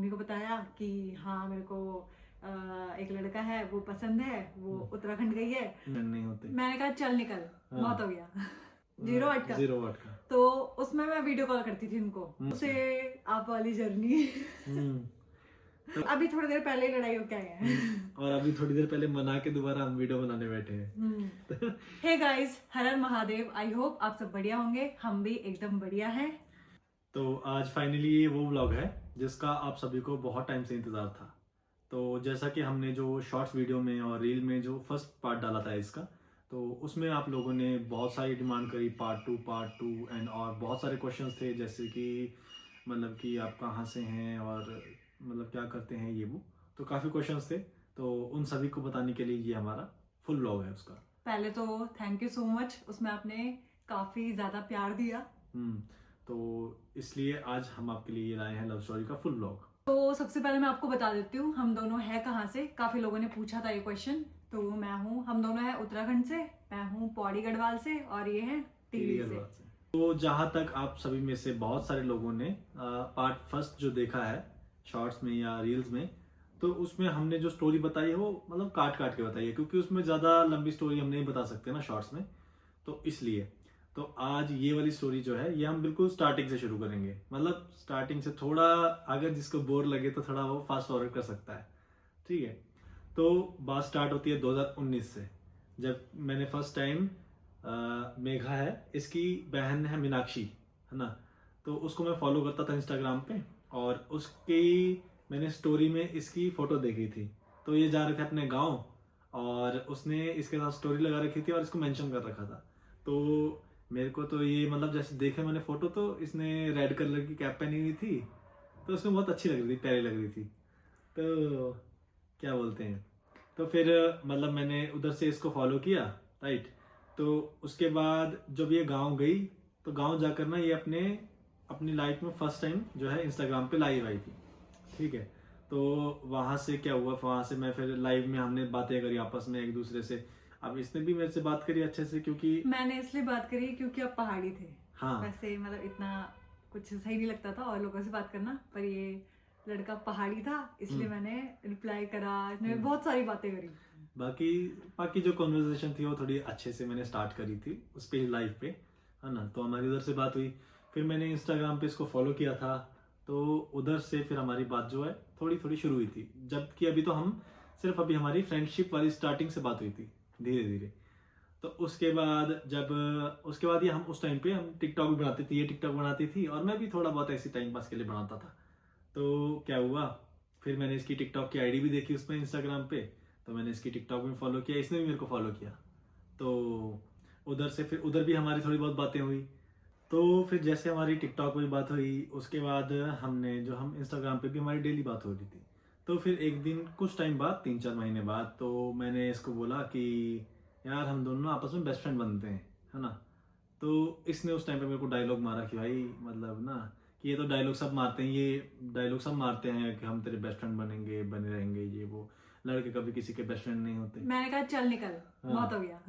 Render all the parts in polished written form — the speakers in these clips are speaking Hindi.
मम्मी को बताया कि हाँ मेरे को एक लड़का है वो पसंद है, वो उत्तराखंड गई है। नहीं होते। मैंने कहा चल निकल, बहुत हो गया। 0 8 का। 0 8 का। तो उसमें मैं वीडियो कॉल करती थी उनको, उसे आप वाली जर्नी। तो अभी थोड़ी देर पहले ही लड़ाई होके आए हैं। और अभी थोड़ी देर पहले मना के दोबारा हम वीडियो बनाने बैठे हैं। Hey guys, Har Har Mahadev. I hope आप सब बढ़िया होंगे, हम भी एकदम बढ़िया हैं। तो आज फाइनली ये वो व्लॉग है जिसका आप सभी को बहुत टाइम से इंतजार था। तो जैसा कि हमने जो शॉर्ट्स वीडियो में और रील में जो फर्स्ट पार्ट डाला था इसका, तो उसमें आप लोगों ने बहुत सारी डिमांड करी पार्ट टू एंड और बहुत सारे क्वेश्चंस थे, जैसे कि मतलब कि आप कहाँ से हैं और मतलब क्या करते हैं ये वो। तो काफ़ी क्वेश्चंस थे, तो उन सभी को बताने के लिए ये हमारा फुल व्लॉग है उसका। पहले तो थैंक यू सो मच, उसमें आपने काफी ज्यादा प्यार दिया। तो इसलिए आज हम आपके लिए ये लाए हैं लव स्टोरी का फुल व्लॉग। तो सबसे पहले मैं आपको बता देती हूँ हम दोनों हैं कहाँ से। काफी लोगों ने पूछा था ये क्वेश्चन। तो हम दोनों हैं उत्तराखंड से, मैं हूँ पौड़ी गढ़वाल से और ये हैं टिहरी से। तो जहाँ तक आप सभी में से बहुत सारे लोगों ने पार्ट फर्स्ट जो देखा है शॉर्ट्स में या रील्स में, तो उसमें हमने जो स्टोरी बताई है वो मतलब काट काट के बताई है, क्योंकि उसमें ज़्यादा लंबी स्टोरी हम नहीं बता सकते ना शॉर्ट्स में, तो इसलिए। तो आज ये वाली स्टोरी जो है ये हम बिल्कुल स्टार्टिंग से शुरू करेंगे, मतलब स्टार्टिंग से। थोड़ा अगर जिसको बोर लगे तो थोड़ा वो फास्ट फॉरवर्ड कर सकता है, ठीक है। तो बात स्टार्ट होती है 2019 से, जब मैंने फर्स्ट टाइम मेघा है, इसकी बहन है मीनाक्षी, है ना। तो उसको मैं फॉलो करता था इंस्टाग्राम पे, और उसकी मैंने स्टोरी में इसकी फ़ोटो देखी थी। तो ये जा रहे थे अपने गांव और उसने इसके साथ स्टोरी लगा रखी थी और इसको मेंशन कर रखा था। तो मेरे को तो ये मतलब जैसे देखे मैंने फ़ोटो, तो इसने रेड कलर की कैप पहनी हुई थी, तो उसमें बहुत अच्छी लग रही थी, प्यारी लग रही थी। तो क्या बोलते हैं, तो फिर मतलब मैंने उधर से इसको फॉलो किया, राइट। तो उसके बाद जब ये गांव गई, तो गांव जाकर ना ये अपनी लाइफ में फर्स्ट टाइम जो है इंस्टाग्राम पे लाइव आई थी, ठीक है। तो वहाँ से क्या हुआ, वहाँ से मैं फिर लाइव में हमने बातें करी आपस में एक दूसरे से। अब इसने भी मेरे से बात करी अच्छे से, क्योंकि मैंने इसलिए बात करी क्योंकि आप पहाड़ी थे। हाँ, वैसे मतलब इतना कुछ सही नहीं लगता था और लोगों से बात करना, पर ये लड़का पहाड़ी था इसलिए मैंने रिप्लाई करा, इसने बहुत सारी बातें करी। बाकी जो कॉन्वर्सेशन थी वो थोड़ी अच्छे से मैंने स्टार्ट करी थी उस पे लाइव पे, है ना। तो हमारी उधर से बात हुई, फिर मैंने इंस्टाग्राम पे इसको फॉलो किया था, तो उधर से फिर हमारी बात जो है थोड़ी थोड़ी शुरू हुई थी। जबकि अभी तो हम सिर्फ अभी हमारी फ्रेंडशिप वाली स्टार्टिंग से बात हुई थी, धीरे धीरे। तो उसके बाद ये हम उस टाइम पे हम टिकटॉक भी बनाते थे, ये टिकटॉक बनाती थी और मैं भी थोड़ा बहुत ऐसी टाइम पास के लिए बनाता था। तो क्या हुआ, फिर मैंने इसकी टिकटॉक की आईडी भी देखी उसमें इंस्टाग्राम पे, तो मैंने इसकी टिकटॉक में फॉलो किया, इसने भी मेरे को फॉलो किया। तो उधर से फिर उधर भी हमारी थोड़ी बहुत बातें हुई। तो फिर जैसे हमारी टिकटॉक में बात हुई, उसके बाद हम इंस्टाग्राम पे भी हमारी डेली बात हो रही थी। तो फिर एक दिन कुछ टाइम बाद 3 4 महीने बाद, तो मैंने इसको बोला कि यार हम दोनों आपस में बेस्ट फ्रेंड बनते हैं, है ना। तो इसने उस टाइम पे मेरे को डायलॉग मारा कि भाई मतलब ना कि ये तो डायलॉग सब मारते हैं, ये डायलॉग सब मारते हैं कि हम तेरे बेस्ट फ्रेंड बनेंगे, बने रहेंगे, ये वो। लड़के कभी किसी के बेस्ट फ्रेंड नहीं होते। मैंने कहा चल निकल, बहुत हो गया।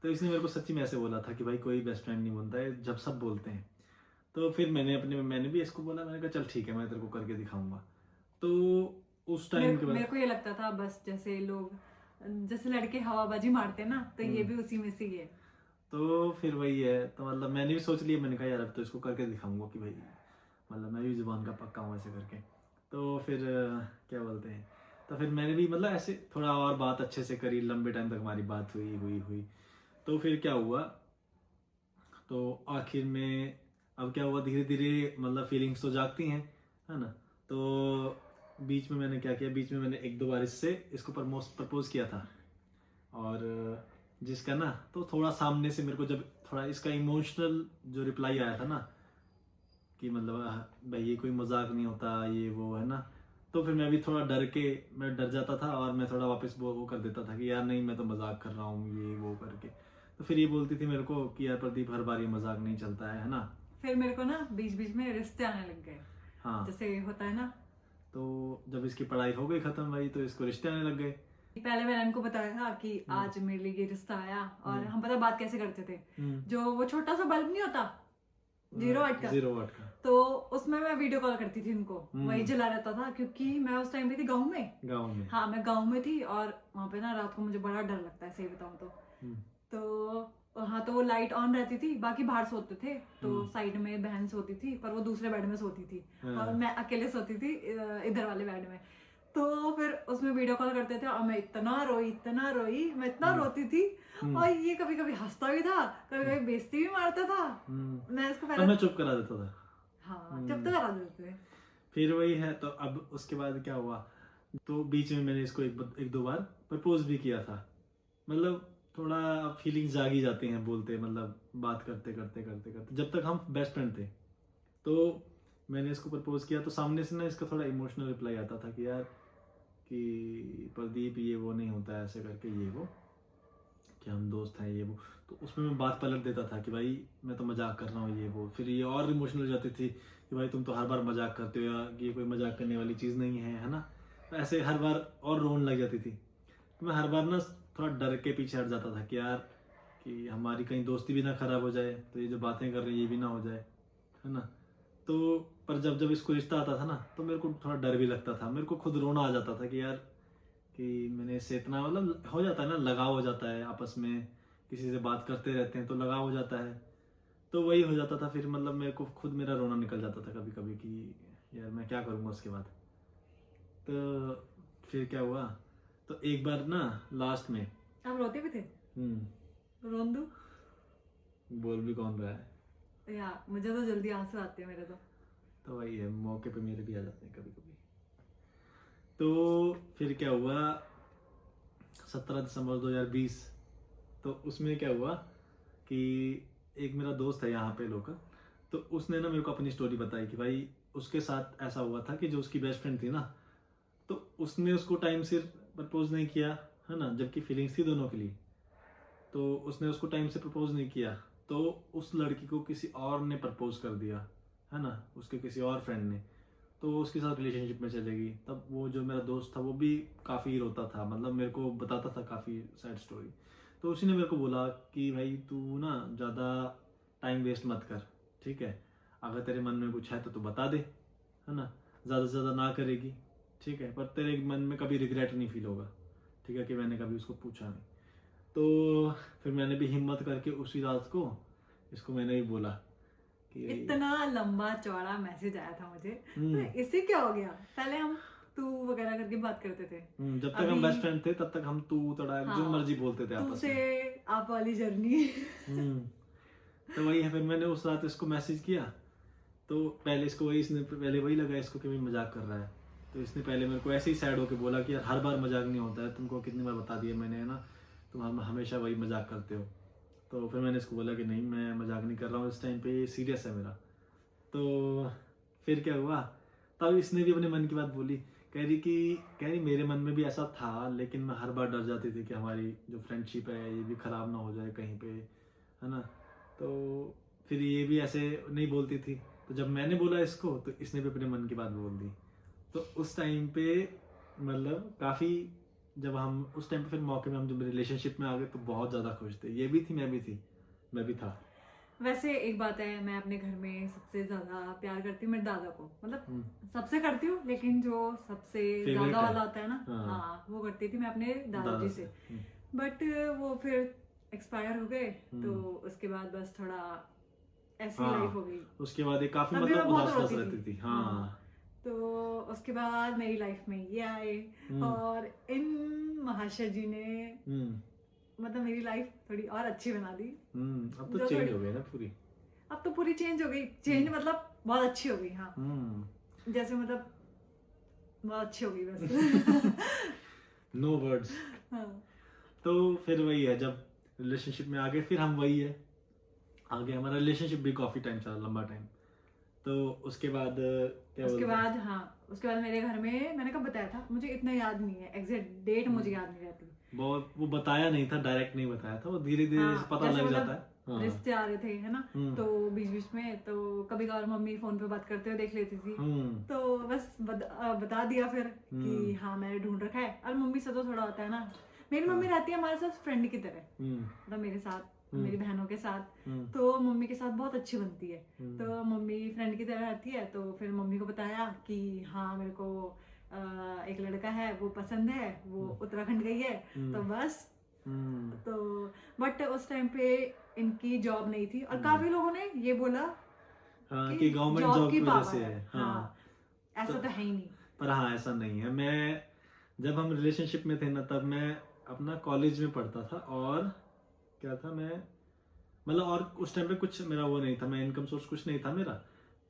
तो इसने मेरे को सच्ची में ऐसे बोला था कि भाई कोई बेस्ट फ्रेंड नहीं बनता है जब सब बोलते हैं। तो फिर मैंने भी इसको बोला, मैंने कहा चल ठीक है मैं तेरे को करके दिखाऊंगा। तो उस टाइम के बाद मेरे को ये लगता था बस जैसे लड़के हवाबाजी मारते ना, तो ये भी उसी में से ही है। तो फिर वही है, तो मतलब मैंने भी सोच लिया, मैंने कहा यार अब तो इसको करके दिखाऊंगा कि भाई मतलब मैं भी जुबान का पक्का हूँ ऐसे करके। तो फिर क्या बोलते हैं, तो फिर मैंने भी मतलब ऐसे थोड़ा और बात अच्छे से करी, लंबे टाइम तक हमारी बात हुई। तो फिर क्या हुआ, तो आखिर में अब क्या हुआ, धीरे धीरे मतलब फीलिंग्स तो जागती हैं, है ना। तो बीच में मैंने क्या किया, बीच में मैंने 1 2 बार इसको प्रपोज किया था, और जिसका ना तो थोड़ा सामने से मेरे को जब थोड़ा इसका इमोशनल जो रिप्लाई आया था ना कि मतलब भाई ये कोई मजाक नहीं होता, ये वो, है ना। तो फिर मैं भी थोड़ा मैं डर जाता था और मैं थोड़ा वापस वो कर देता था कि यार नहीं मैं तो मजाक कर रहा हूँ, ये वो करके। तो फिर ये बोलती थी मेरे को कि यार प्रदीप हर बार ये मजाक नहीं चलता है ना। फिर मेरे को ना बीच बीच में रिश्ते आने लग गए, हाँ, जैसे होता है ना। तो जब इसकी पढ़ाई हो गई खत्म भाई, तो इसको रिश्ते आने लग गए। पहले मैंने इनको बताया था कि आज मेरे लिए ये रिश्ता आया, और हम पता बात कैसे करते थे, जो वो छोटा सा बल्ब नहीं होता 0 वाट का। 0 वाट का। तो उसमें मैं वीडियो कॉल करती थी उनको, वही चला रहता था क्योंकि मैं उस टाइम पे थी गाँव में। हाँ, मैं गाँव में थी और वहाँ पे ना रात को मुझे बड़ा डर लगता है, सही बताऊँ तो हाँ, तो वो लाइट ऑन रहती थी, बाकी बाहर सोते थे, तो साइड में बहन सोती थी पर वो दूसरे बेड में सोती थी और मैं अकेले सोती थी इधर वाले बेड में। तो फिर उसमें वीडियो कॉल करते थे और मैं इतना रोई, मैं इतना रोती थी और ये कभी कभी हंसता भी था, कभी कभी बेइज्जती भी मारता था। मैं इसको तो मैं चुप करा देता था। हाँ, जब तक करा देते थे। फिर वही है, तो अब उसके बाद क्या हुआ, तो बीच में मैंने इसको एक दो बार प्रपोज भी किया था। मतलब थोड़ा फीलिंग्स जागी जाती हैं बोलते, मतलब बात करते करते करते करते, जब तक हम बेस्ट फ्रेंड थे। तो मैंने इसको प्रपोज किया तो सामने से ना इसका थोड़ा इमोशनल रिप्लाई आता था कि यार कि प्रदीप ये वो नहीं होता है, ऐसे करके ये वो, कि हम दोस्त हैं ये वो। तो उसमें मैं बात पलट देता था कि भाई मैं तो मजाक कर रहा हूँ ये वो। फिर ये और इमोशनल हो जाती थी कि भाई तुम तो हर बार मजाक करते हो, या ये कोई मजाक करने वाली चीज़ नहीं है ना। तो ऐसे हर बार और रोने लग जाती थी। तो मैं हर बार ना थोड़ा डर के पीछे हट जाता था कि यार कि हमारी कहीं दोस्ती भी ना खराब हो जाए, तो ये जो बातें कर रही है ये भी ना हो जाए, है ना। तो पर जब जब इसको रिश्ता आता था ना, तो मेरे को थोड़ा डर भी लगता था, मेरे को खुद रोना आ जाता था कि यार कि मैंने इससे इतना, मतलब हो जाता है ना, लगाव हो जाता है आपस में, किसी से बात करते रहते हैं तो लगाव हो जाता है। तो वही हो जाता था फिर, मतलब मेरे को खुद मेरा रोना निकल जाता था कभी कभी कि यार मैं क्या करूँगा उसके बाद। तो फिर क्या हुआ, तो एक बार ना लास्ट में, आप रोते भी थे? रोन दूं? बोल भी कौन रहा है यार, मुझे तो जल्दी आंसू आते हैं मेरे तो वही है, मौके पे मेरे भी आ जाते हैं कभी कभी। तो फिर क्या हुआ, 17 दिसंबर 2020, तो उसमें क्या हुआ कि एक मेरा दोस्त है यहाँ पे लोकल, तो उसने ना मेरे को अपनी स्टोरी बताई कि भाई उसके साथ ऐसा हुआ था कि जो उसकी बेस्ट फ्रेंड थी ना, तो उसने उसको टाइम सिर प्रपोज नहीं किया, है ना, जबकि फीलिंग्स थी दोनों के लिए। तो उसने उसको टाइम से प्रपोज नहीं किया, तो उस लड़की को किसी और ने प्रपोज कर दिया, है ना, उसके किसी और फ्रेंड ने। तो वो उसके साथ रिलेशनशिप में चलेगी। तब वो जो मेरा दोस्त था वो भी काफ़ी रोता था, मतलब मेरे को बताता था काफ़ी सैड स्टोरी। तो उसी ने मेरे को बोला कि भाई तू ना ज़्यादा टाइम वेस्ट मत कर, ठीक है, अगर तेरे मन में कुछ है तो तू बता दे, है ना, ज़्यादा से ज़्यादा ना करेगी, ठीक है, पर तेरे मन में कभी रिग्रेट नहीं फील होगा, ठीक है, कि मैंने कभी उसको पूछा नहीं। तो फिर मैंने भी हिम्मत करके उसी रात को इसको मैंने भी बोला कि इतना लंबा चौड़ा मैसेज आया था मुझे, हम्म। तो इससे क्या हो गया, पहले हम तू वगैरह करके बात करते थे, जब तक हम बेस्ट फ्रेंड थे तब तक हम तू तड़ा जो मर्जी बोलते थे तू आपस से में। आप वाली जर्नी। तो वही है, फिर मैंने उस रात इसको मैसेज किया। तो पहले इसको वही, इसने पहले वही लगा इसको कि मैं मजाक कर रहा है। तो इसने पहले मेरे को ऐसे ही सैड होके बोला कि यार हर बार मजाक नहीं होता है, तुमको कितनी बार बता दिया मैंने, है ना, तुम हमेशा वही मजाक करते हो। तो फिर मैंने इसको बोला कि नहीं, मैं मजाक नहीं कर रहा हूँ, इस टाइम पे सीरियस है मेरा। तो फिर क्या हुआ, तब इसने भी अपने मन की बात बोली, कह रही मेरे मन में भी ऐसा था, लेकिन मैं हर बार डर जाती थी कि हमारी जो फ्रेंडशिप है ये भी ख़राब ना हो जाए कहीं पे, है ना। तो फिर ये भी ऐसे नहीं बोलती थी। तो जब मैंने बोला इसको, तो इसने भी अपने मन की बात बोल दी। तो उस टाइम पे मतलब काफ़ी, जब हम उस टाइम पे फिर मौके में हम जब रिलेशनशिप में आ गए तो बहुत ज़्यादा खुश थे। ये भी थी, मैं भी था। वैसे एक बात है, मैं अपने घर में सबसे ज्यादा प्यार करती हूँ मेरे दादा को, मतलब सबसे करती हूँ, लेकिन जो सबसे ज्यादा वाला होता है ना, हाँ, वो करती थी मैं अपने दादाजी से। बट वो फिर एक्सपायर हो गए, तो उसके बाद बस थोड़ा ऐसी लाइफ हो गई। उसके बाद एक काफी मतलब उदास रहती थी। हाँ। तो उसके बाद मेरी लाइफ में ये आए और इन महाशय जी ने मतलब मेरी लाइफ थोड़ी और अच्छी बना दी। अब तो चेंज हो गई ना पूरी। अब तो पूरी चेंज हो गई, चेंज मतलब बहुत अच्छी हो गई। हाँ, जैसे मतलब बहुत अच्छी हो गई बस। No words. हाँ। तो फिर वही है, जब रिलेशनशिप में आ गए फिर हम वही है, आगे हमारा रिलेशनशिप भी काफी टाइम चला, लंबा टाइम। तो उसके बाद क्या उसके बाद हाँ, उसके बाद मेरे घर में, मैंने कब बताया था मुझे इतना याद नहीं है, एग्जैक्ट डेट मुझे याद नहीं रहती। वो बताया नहीं था, डायरेक्ट नहीं बताया था, वो धीरे धीरे पता लग जाता है। हाँ। रिश्ते आ रहे थे, है ना, तो बीच बीच में तो कभी कभार मम्मी फोन पे बात करते हुए देख लेती थी, तो बस बता दिया फिर कि हाँ मैंने ढूंढ रखा है। और मम्मी से तो थोड़ा होता है ना, मेरी मम्मी रहती है हमारे साथ फ्रेंड की तरह, मतलब मेरे साथ मेरी बहनों के साथ, तो मम्मी के साथ बहुत अच्छी बनती है। तो मम्मी फ्रेंड की तरह रहती है, तो फिर मम्मी को बताया कि हाँ मेरे को एक लड़का है वो पसंद है, वो उत्तराखंड गई है, तो बस। तो बट उस टाइम पे इनकी जॉब नहीं थी, और काफी लोगों ने ये बोला कि गवर्नमेंट जॉब की वजह से है। ऐसा तो है ही नहीं। पर हाँ, ऐसा नहीं है। मैं जब हम रिलेशनशिप में थे ना, तब मैं अपना कॉलेज में पढ़ता था, और क्या था, मैं मतलब और उस टाइम पे कुछ मेरा वो नहीं था, मैं इनकम सोर्स कुछ नहीं था मेरा।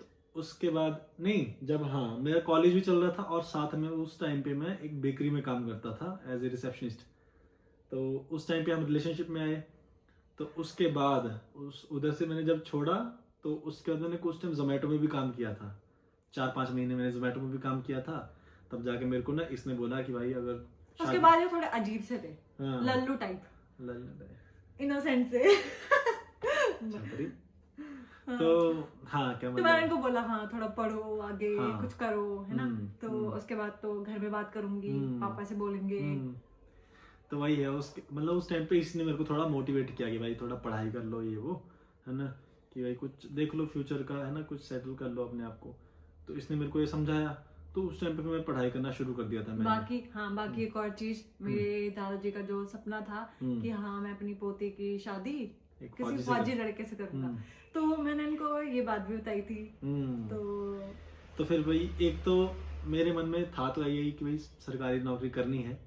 तो उसके बाद नहीं, जब हाँ मेरा कॉलेज भी चल रहा था, और साथ में उस टाइम पे मैं एक बेकरी में काम करता था एज ए रिसेप्शनिस्ट। तो उस टाइम पे हम रिलेशनशिप में आए। तो उसके बाद उधर से मैंने जब छोड़ा, तो उसके बाद मैंने कुछ टाइम जोमेटो में भी काम किया था। 4-5 महीने मैंने जोमेटो में भी काम किया था। तब जाके मेरे को ना इसने बोला कि भाई अगर उसके बाद ये थोड़े अजीब से थे, लल्लू टाइप, इनोसेंट से। तो हाँ, क्या तो मैंने इनको बोला हाँ थोड़ा पढ़ो आगे, कुछ करो, है ना। तो उसके बाद तो घर में बात करूंगी, पापा से बोलेंगे। तो वही है, उसके मतलब उस टाइम पे इसने मेरे को थोड़ा मोटिवेट किया कि भाई थोड़ा पढ़ाई कर लो, ये वो, है ना, कि भाई कुछ देख लो फ्यूचर का, है ना, कुछ सेटल कर लो अपने आप को। तो इसने मेरे को ये समझाया। तो उस टाइम पे मैं पढ़ाई करना शुरू कर दिया था मैंने। बाकी एक और चीज, मेरे दादाजी का जो सपना था कि हाँ मैं अपनी पोती की शादी किसी फौजी लड़के से करूंगा, तो मैंने इनको ये बात भी बताई थी। तो फिर भाई एक तो मेरे मन में था तो यही कि भाई सरकारी नौकरी करनी है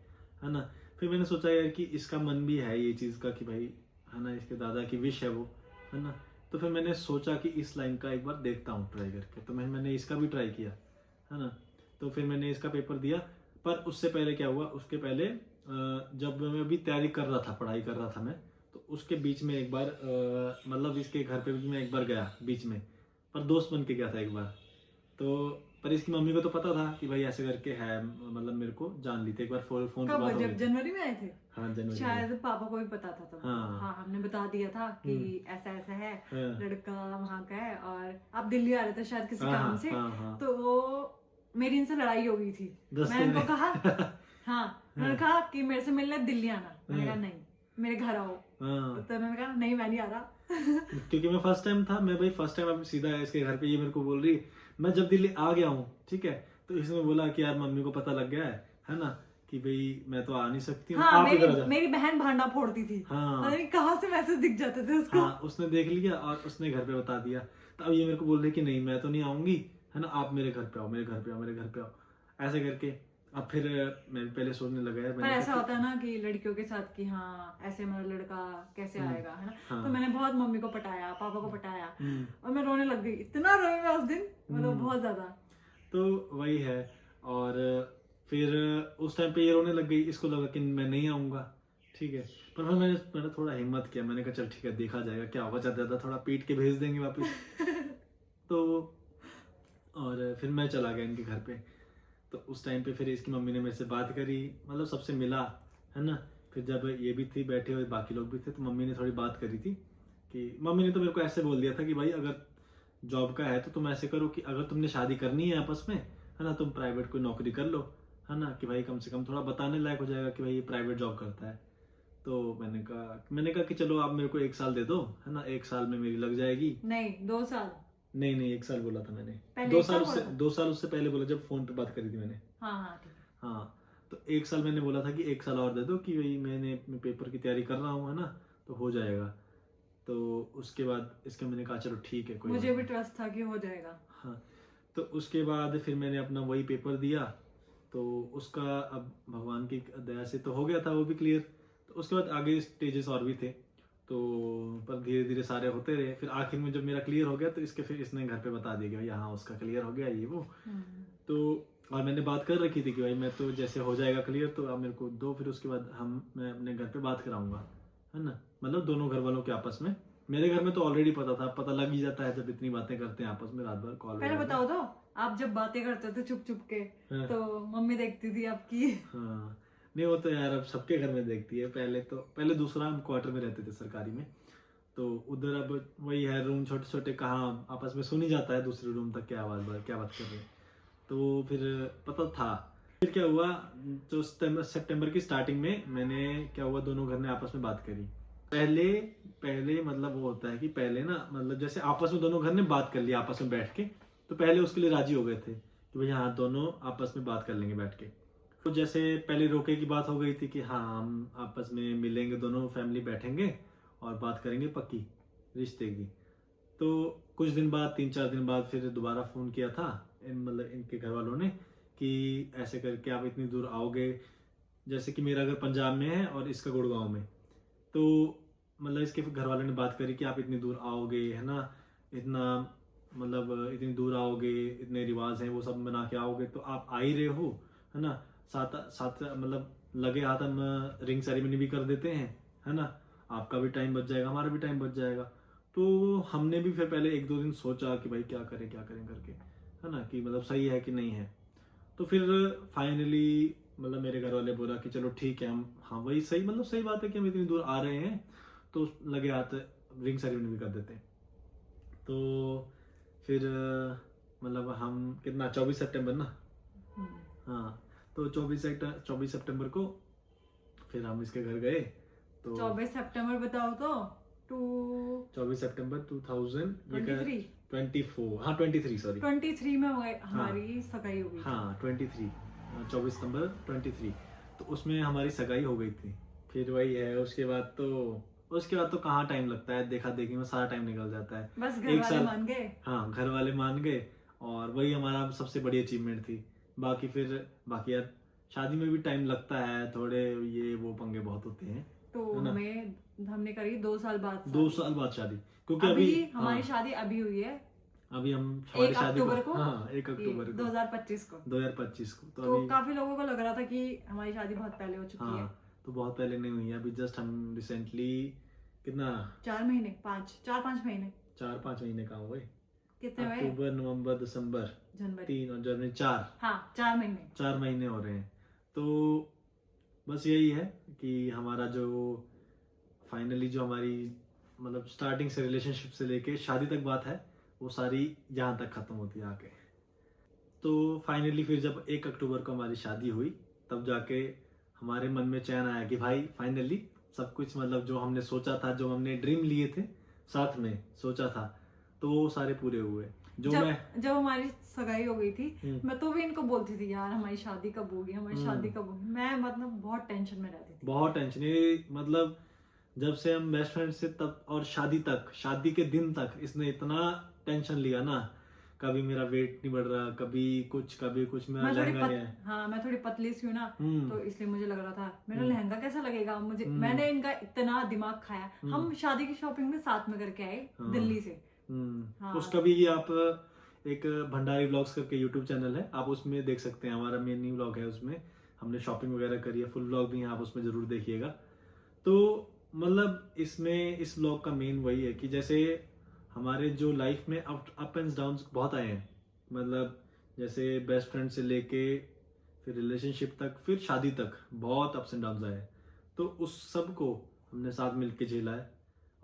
ना। फिर मैंने सोचा यार कि इसका मन भी है ये चीज का कि भाई, है ना, इसके दादा की विश है वो, है ना। तो फिर मैंने सोचा कि इस लाइन का एक बार देखता हूँ ट्राई करके। तो मैंने इसका भी ट्राई किया, है ना। तो फिर मैंने इसका पेपर दिया। पर उससे पहले क्या हुआ, उसके पहले जब मैं अभी तैयारी कर रहा था, पढ़ाई कर रहा था मैं, तो उसके बीच में एक बार मतलब इसके घर पे भी मैं एक बार गया बीच में, पर दोस्त बन के गया था एक बार। तो पर इसकी मम्मी को तो पता था कि भाई ऐसे करके है, मतलब मेरे को जान ली थी एक बार फोन पे बात हो गई। जनवरी में आए थे? हाँ, जनवरी शायद पापा को भी पता था तब। हाँ, हमने बता दिया था कि ऐसा ऐसा है, लड़का वहाँ का है, और आप दिल्ली आ रहे थे शायद किसी काम से। तो वो मेरी इनसे लड़ाई हो गई थी। मैंने इनको कहा मैंने कहा कि मेरे से मिलने दिल्ली आना। मैंने कहा नहीं, मेरे घर आओ। तो उन्होंने कहा नहीं मैं नहीं आ रहा। क्योंकि मैं फर्स्ट टाइम था, मैं भाई फर्स्ट टाइम अब सीधा इसके घर पे, ये मेरे को बोल रही, मैं जब दिल्ली आ गया हूँ, ठीक है, तो इसने बोला कि यार मम्मी को पता लग गया है ना, कि भाई मैं तो आ नहीं सकती हूँ। हाँ, मेरी बहन भांडा फोड़ती थी। कहाँ से मैसेज दिख जाते थे उसको। हाँ, उसने देख लिया और उसने घर पे बता दिया। तो अब ये मेरे को बोल रही कि नहीं मैं तो नहीं आऊंगी, है ना, आप मेरे घर पे आओ, मेरे घर पे आओ, मेरे घर पे आओ, ऐसे करके। अब फिर मैं पहले सोचने लगा यार, पर ऐसा होता है ना कि लड़कियों के साथ कि हाँ ऐसे मतलब लड़का कैसे आएगा, है ना। तो मैंने बहुत मम्मी को पटाया, पापा को पटाया, और मैं रोने लग गई। इतना रोई मैं उस दिन, मतलब बहुत ज्यादा। तो वही है। और फिर उस टाइम पे ये रोने लग गई, इसको लगा कि मैं नहीं आऊंगा, ठीक है। पर फिर मैंने थोड़ा हिम्मत किया, मैंने कहा चल ठीक है, देखा जाएगा क्या होगा, ज्यादा थोड़ा पीट के भेज देंगे वापस। तो और फिर मैं चला गया इनके घर पे। तो उस टाइम पे फिर इसकी मम्मी ने मेरे से बात करी, मतलब सबसे मिला, है ना। फिर जब ये भी थी बैठे हुए, बाकी लोग भी थे, तो मम्मी ने थोड़ी बात करी थी कि मम्मी ने तो मेरे को ऐसे बोल दिया था कि भाई अगर जॉब का है तो तुम ऐसे करो कि अगर तुमने शादी करनी है आपस में, है ना, तुम प्राइवेट कोई नौकरी कर लो, है ना, कि भाई कम से कम थोड़ा बताने लायक हो जाएगा कि भाई ये प्राइवेट जॉब करता है। तो मैंने कहा कि चलो आप मेरे को 1 साल दे दो, है ना, 1 साल में मेरी लग जाएगी। नहीं 2 साल। नहीं 1 साल बोला था मैंने। 2 साल उससे पहले बोला जब फोन पे बात करी थी मैंने। हाँ, तो 1 साल मैंने बोला था कि 1 साल और दे दो कि भाई मैंने पेपर की तैयारी कर रहा हूँ, है ना, तो हो जाएगा। तो उसके बाद इसका मैंने कहा चलो ठीक है, कोई मुझे भी ट्रस्ट था कि हो जाएगा। हाँ, तो उसके बाद फिर मैंने अपना वही पेपर दिया। तो उसका अब भगवान की दया से तो हो गया था वो भी क्लियर। तो उसके बाद आगे स्टेजेस और भी थे, तो पर धीरे धीरे सारे होते रहे। फिर आखिर में जब मेरा क्लियर हो गया तो फिर इसने घर पे बता दिया कि भाई हाँ उसका क्लियर हो गया ये वो। तो और मैंने बात कर रखी थी कि भाई मैं तो जैसे हो जाएगा क्लियर तो आप मेरे को दो, फिर उसके बाद मैं अपने घर पे बात कराऊंगा, है ना, मतलब दोनों घर वालों के आपस में। मेरे घर में तो ऑलरेडी पता लग ही जाता है जब इतनी बातें करते हैं आपस में रात भर कॉल। पहले बताओ तो, आप जब बातें करते थे चुप चुप के, तो मम्मी देखती थी आपकी? हाँ, नहीं वो तो यार अब सबके घर में देखती है। पहले दूसरा हम क्वार्टर में रहते थे सरकारी में, तो उधर अब वही है रूम छोटे छोटे, कहाँ आपस में सुन ही जाता है दूसरे रूम तक क्या बात कर रहे हैं। तो फिर पता था। फिर क्या हुआ, तो सितंबर की स्टार्टिंग में मैंने क्या हुआ, दोनों घर ने आपस में बात करी। पहले मतलब वो होता है कि पहले ना मतलब जैसे आपस में दोनों घर ने बात कर लिया आपस में बैठ के, तो पहले उसके लिए राजी हो गए थे कि भाई हाँ दोनों आपस में बात कर लेंगे बैठ के। तो जैसे पहले रोके की बात हो गई थी कि हाँ हम आपस में मिलेंगे, दोनों फैमिली बैठेंगे और बात करेंगे पक्की रिश्ते की। तो कुछ दिन बाद 3-4 दिन बाद फिर दोबारा फ़ोन किया था मतलब इनके घर वालों ने कि ऐसे करके आप इतनी दूर आओगे, जैसे कि मेरा घर पंजाब में है और इसका गुड़गांव में, तो मतलब इसके घर वालों ने बात करी कि आप इतनी दूर आओगे है ना, इतना मतलब इतनी दूर आओगे, इतने रिवाज हैं वो सब बना के आओगे, तो आप आ ही रहे हो है ना, साथ साथ मतलब लगे हाथ हम रिंग सेरेमनी भी कर देते हैं है ना, आपका भी टाइम बच जाएगा हमारा भी टाइम बच जाएगा। तो हमने भी फिर पहले 1-2 दिन सोचा कि भाई क्या करें करके है ना, कि मतलब सही है कि नहीं है। तो फिर फाइनली मतलब मेरे घर वाले बोला कि चलो ठीक है हम, हाँ वही सही मतलब सही बात है कि हम इतनी दूर आ रहे हैं तो लगे हाथ रिंग सेरेमनी भी कर देते हैं। तो फिर मतलब हम कितना 24 सितंबर ना, हाँ तो 24 सितंबर को फिर हम इसके घर गए। तो 24 सितंबर बताओ तो 24 सितंबर 2024 हाँ 23 सॉरी 23 में हमारी सगाई हो गई। हाँ 24 सितंबर 23, तो उसमें हमारी सगाई हो गई थी। फिर वही है उसके बाद तो कहाँ टाइम लगता है, देखा देखी में सारा टाइम निकल जाता है। बस घर वाले मान गए। हाँ घर वाले मान गए और वही हमारा सबसे बड़ी अचीवमेंट थी। बाकी यार शादी में भी टाइम लगता है, थोड़े ये वो पंगे बहुत होते हैं। तो हमने करी 2 साल बाद 2 साल बाद शादी, क्योंकि अभी हमारी शादी अभी हुई है। अभी हम 1 अक्टूबर को, हाँ 1 अक्टूबर को 2025 को। तो अभी काफी लोगों को लग रहा था कि हमारी शादी बहुत पहले हो चुकी है। तो बहुत पहले नहीं हुई है, अभी जस्ट हम रिसेंटली कितना 4 महीने 4-5 महीने 4-5 महीने कहाँ हुए, कितने हुए? अक्टूबर नवंबर दिसंबर जनवरी 3 और जनवरी 4, हाँ 4 महीने हो रहे हैं। तो बस यही है कि हमारा जो फाइनली जो हमारी मतलब स्टार्टिंग से रिलेशनशिप से लेके शादी तक बात है वो सारी यहाँ तक खत्म होती है आके। तो फाइनली फिर जब 1 अक्टूबर को हमारी शादी हुई तब जाके हमारे मन में चैन आया कि भाई फाइनली सब कुछ मतलब जो हमने सोचा था, जो हमने ड्रीम लिए थे साथ में सोचा था, तो वो सारे पूरे हुए। जब हमारी सगाई हो गई थी मैं तो भी इनको बोलती थी यार हमारी शादी कब होगी, मैं मतलब बहुत टेंशन में रहती थी। बहुत टेंशन, ये मतलब जब से हम बेस्ट फ्रेंड से तब और शादी के दिन तक इसने इतना टेंशन लिया ना, कभी मेरा वेट नहीं बढ़ रहा, कभी कुछ मेरा लहंगा नहीं है। हाँ मैं थोड़ी पतली सी हूँ ना, तो इसलिए मुझे लग रहा था मेरा लहंगा कैसा लगेगा मुझे। मैंने इनका इतना दिमाग खाया। हम शादी की शॉपिंग में साथ में करके आए दिल्ली से। उसका भी आप एक भंडारी व्लॉग्स करके यूट्यूब चैनल है, आप उसमें देख सकते हैं, हमारा मेन व्लॉग है, उसमें हमने शॉपिंग वगैरह करी है, फुल व्लॉग भी है, आप उसमें जरूर देखिएगा। तो मतलब इसमें इस व्लॉग का मेन वही है कि जैसे हमारे जो लाइफ में अप एंड डाउन बहुत आए हैं, मतलब जैसे बेस्ट फ्रेंड से लेके फिर रिलेशनशिप तक फिर शादी तक बहुत अप्स एंड डाउन आए हैं। तो उस सब को हमने साथ मिलके झेला है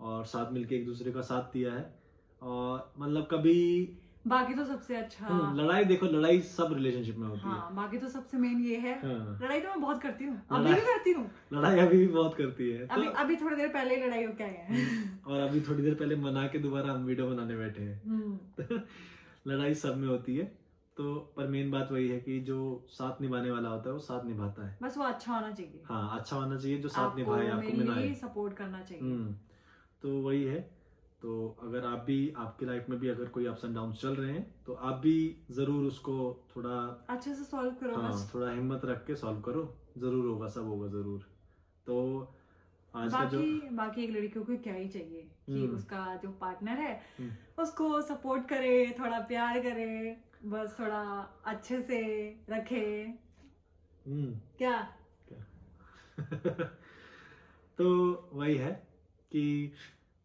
और साथ मिलके एक दूसरे का साथ दिया है। और मतलब कभी बाकी तो सबसे अच्छा लड़ाई सब रिलेशनशिप में होती है। बाकी तो सबसे मेन ये है। लड़ाई तो मैं बहुत करती हूँ, लड़ाई अभी भी बहुत करती है। अभी थोड़ी देर पहले लड़ाई हो क्या है और अभी थोड़ी देर पहले मना के दोबारा हम वीडियो बनाने बैठे हैं। लड़ाई सब में होती है। तो पर मेन बात वही है कि जो साथ निभाने वाला होता है वो साथ निभाता है। बस वो अच्छा होना चाहिए। हाँ अच्छा होना चाहिए, जो साथ निभाए, आपको मिलाए, सपोर्ट करना चाहिए। तो वही है। तो अगर आप भी आपकी लाइफ में भी अगर कोई अप्स एंड डाउन चल रहे हैं तो आप भी जरूर उसको थोड़ा अच्छे से सॉल्व करो। बस थोड़ा हिम्मत रख के सॉल्व करो, जरूर होगा, सब होगा जरूर। तो आज बाकी एक लड़कियों को क्या ही चाहिए कि उसका जो पार्टनर है उसको सपोर्ट करे, थोड़ा प्यार करे, बस थोड़ा अच्छे से रखे। क्या तो वही है कि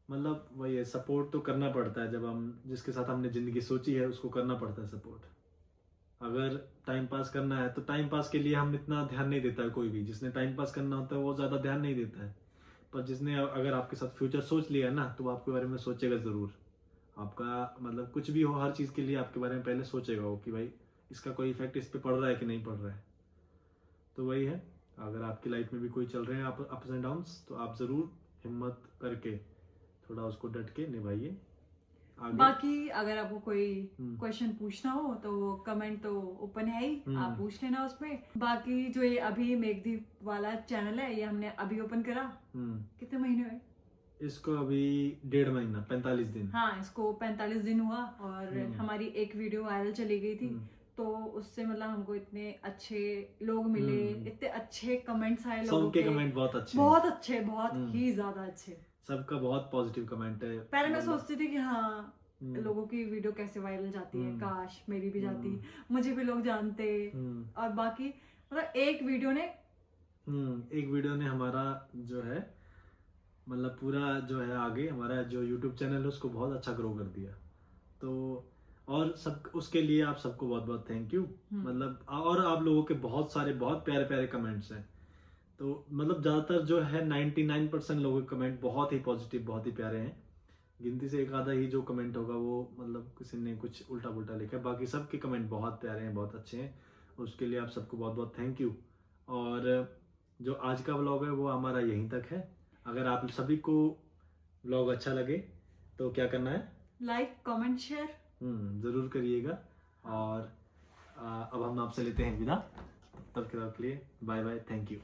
मतलब वही है, सपोर्ट तो करना पड़ता है। जब हम जिसके साथ हमने जिंदगी सोची है उसको करना पड़ता है सपोर्ट। अगर टाइम पास करना है तो टाइम पास के लिए हम इतना ध्यान नहीं देता है। कोई भी जिसने टाइम पास करना होता है वो ज्यादा ध्यान नहीं देता है, पर जिसने अगर आपके साथ फ्यूचर सोच लिया ना तो आपके बारे में सोचेगा जरूर। आपका मतलब कुछ भी हो, हर चीज के लिए आपके बारे में पहले सोचेगा वो कि भाई इसका कोई इफेक्ट इस पे पड़ रहा है कि नहीं पड़ रहा है। तो वही है, अगर आपकी लाइफ में भी कोई चल रहे हैं अप्स एंड डाउन्स तो आप जरूर हिम्मत करके थोड़ा उसको डट के निभाइए आगे। बाकी अगर आपको कोई क्वेश्चन पूछना हो तो वो कमेंट तो ओपन है ही, आप पूछ लेना उसमें। बाकी जो ये अभी मेघदीप वाला चैनल है, ये हमने अभी ओपन करा, कितने महीने हुए इसको? अभी 1.5 महीना, 45 दिन। हाँ, इसको 45 दिन हुआ और हमारी एक वीडियो वायरल चली गई थी, तो उससे मतलब हमको इतने अच्छे लोग मिले, इतने अच्छे कमेंट्स आए लोगों के। सबके कमेंट बहुत अच्छे, बहुत अच्छे, बहुत ही ज्यादा अच्छे। सबका बहुत पॉजिटिव कमेंट है। पहले मैं सोचती थी कि हाँ लोगों की वीडियो कैसे वायरल जाती है, काश मेरी भी जाती, मुझे भी लोग जानते। और बाकी मतलब एक वीडियो ने हमारा जो है मतलब पूरा जो है आगे हमारा जो YouTube चैनल है उसको बहुत अच्छा ग्रो कर दिया। तो और सब उसके लिए आप सबको बहुत बहुत थैंक यू। मतलब और आप लोगों के बहुत सारे बहुत प्यारे प्यारे कमेंट्स हैं। तो मतलब ज़्यादातर जो है 99% लोगों के कमेंट बहुत ही पॉजिटिव, बहुत ही प्यारे हैं। गिनती से एक आधा ही जो कमेंट होगा वो मतलब किसी ने कुछ उल्टा पुल्टा लिखा है, बाकी सबके कमेंट बहुत प्यारे हैं, बहुत अच्छे हैं। उसके लिए आप सबको बहुत बहुत थैंक यू। और जो आज का व्लॉग है वो हमारा यहीं तक है। अगर आप सभी को व्लॉग अच्छा लगे तो क्या करना है? लाइक, कमेंट, शेयर ज़रूर करिएगा। और अब हम आपसे लेते हैं विदा। तब के लिए बाय बाय, थैंक यू।